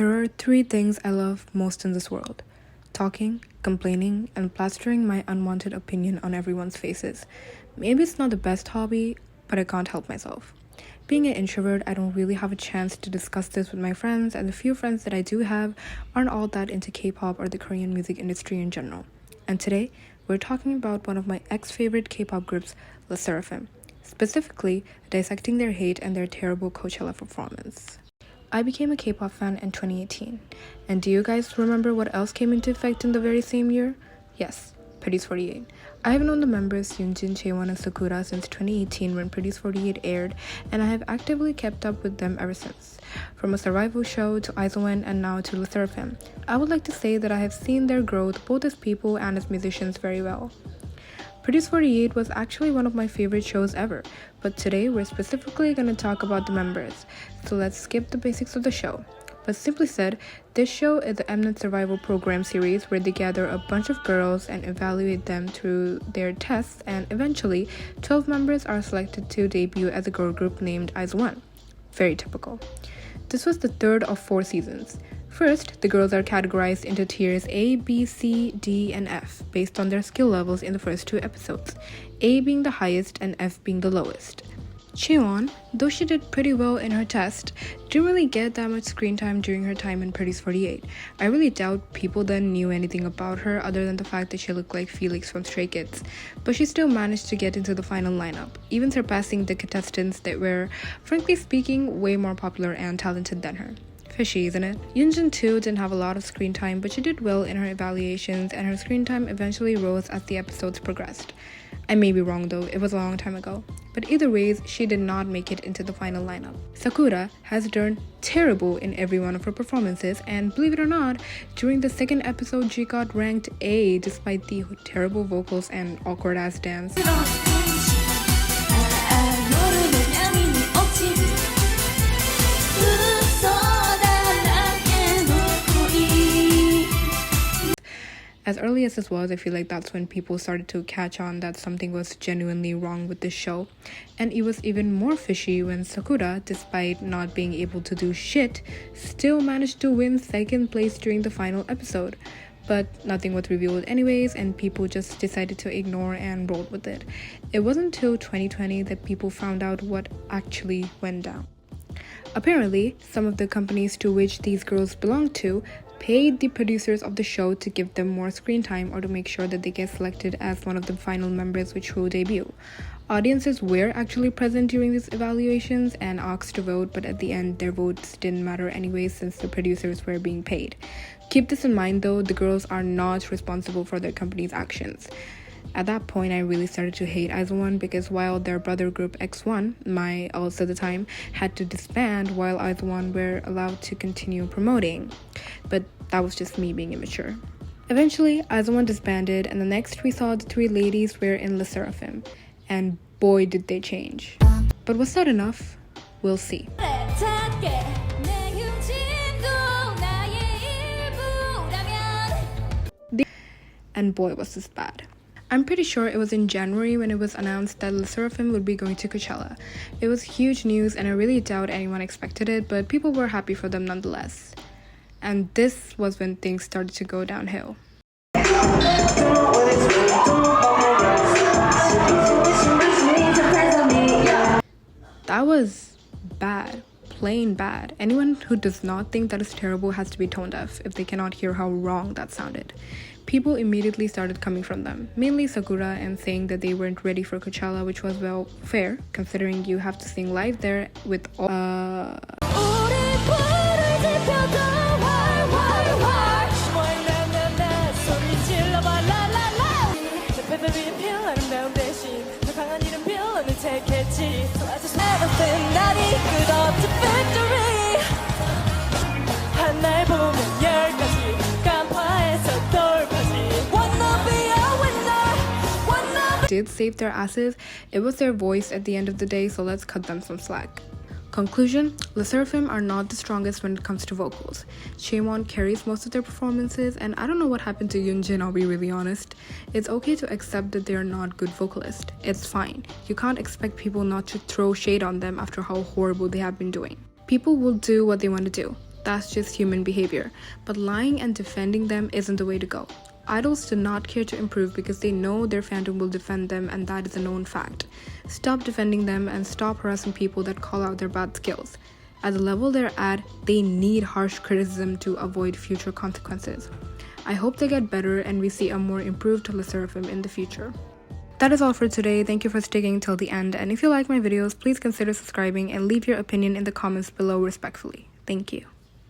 There are three things I love most in this world: talking, complaining, and plastering my unwanted opinion on everyone's faces. Maybe it's not the best hobby, but I can't help myself. Being an introvert, I don't really have a chance to discuss this with my friends, and the few friends that I do have aren't all that into K-pop or the Korean music industry in general. And today, we're talking about one of my ex-favorite K-pop groups, lesserafim, specifically dissecting their hate and their terrible Coachella performance. I became a K-pop fan in 2018. And do you guys remember what else came into effect in the very same year? Yes, Pretty's 48. I have known the members Yoonjin, Chaewon, and Sakura since 2018 when Pretty's 48 aired, and I have actively kept up with them ever since. From a survival show to IZ*ONE and now to lesserafim, I would like to say that I have seen their growth both as people and as musicians very well. Pretty's 48 was actually one of my favorite shows ever, but today we're specifically going to talk about the members, so let's skip the basics of the show. But simply said, this show is the Mnet Survival Program series where they gather a bunch of girls and evaluate them through their tests, and eventually 12 members are selected to debut as a girl group named IZ*ONE. Very typical. This was the third of 4 seasons. First, the girls are categorized into tiers A, B, C, D, and F based on their skill levels in the first 2 episodes, A being the highest and F being the lowest. Chaewon, though she did pretty well in her test, didn't really get that much screen time during her time in Pretty's 48. I really doubt people then knew anything about her other than the fact that she looked like Felix from Stray Kids, but she still managed to get into the final lineup, even surpassing the contestants that were, frankly speaking, way more popular and talented than her. Fishy, isn't it? Yoonjin too didn't have a lot of screen time, but she did well in her evaluations, and her screen time eventually rose as the episodes progressed. I may be wrong though, it was a long time ago. But either ways, she did not make it into the final lineup. Sakura has done terrible in every one of her performances, and believe it or not, during the second episode she got ranked A despite the terrible vocals and awkward ass dance. As early as this was, I feel like that's when people started to catch on that something was genuinely wrong with this show. And it was even more fishy when Sakura, despite not being able to do shit, still managed to win second place during the final episode. But nothing was revealed anyways, and people just decided to ignore and roll with it. It wasn't until 2020 that people found out what actually went down. Apparently, some of the companies to which these girls belonged to paid the producers of the show to give them more screen time or to make sure that they get selected as one of the final members which will debut. Audiences were actually present during these evaluations and asked to vote, but at the end their votes didn't matter anyway since the producers were being paid. Keep this in mind though, the girls are not responsible for their company's actions. At that point, I really started to hate IZ*ONE because while their brother group X1, my else at the time, had to disband while IZ*ONE were allowed to continue promoting. But that was just me being immature. Eventually, IZ*ONE disbanded, and the next we saw the 3 ladies were in lesserafim. And boy did they change. But was that enough? We'll see. And boy was this bad. I'm pretty sure it was in January when it was announced that lesserafim would be going to Coachella. It was huge news and I really doubt anyone expected it, but people were happy for them nonetheless. And this was when things started to go downhill. That was bad. Plain bad. Anyone who does not think that is terrible has to be tone deaf if they cannot hear how wrong that sounded. People immediately started coming from them, mainly Sakura, and saying that they weren't ready for Coachella, which was, well, fair, considering you have to sing live there with all did save their asses. It was their voice at the end of the day, so let's cut them some slack. Conclusion: lesserafim are not the strongest when it comes to vocals. Chaewon carries most of their performances, and I don't know what happened to Yoonjin, I'll be really honest. It's okay to accept that they're not good vocalists. It's fine. You can't expect people not to throw shade on them after how horrible they have been doing. People will do what they want to do. That's just human behavior. But lying and defending them isn't the way to go. Idols do not care to improve because they know their fandom will defend them, and that is a known fact. Stop defending them and stop harassing people that call out their bad skills. At the level they're at, they need harsh criticism to avoid future consequences. I hope they get better and we see a more improved lesserafim in the future. That is all for today. Thank you for sticking till the end, and if you like my videos, please consider subscribing and leave your opinion in the comments below respectfully. Thank you.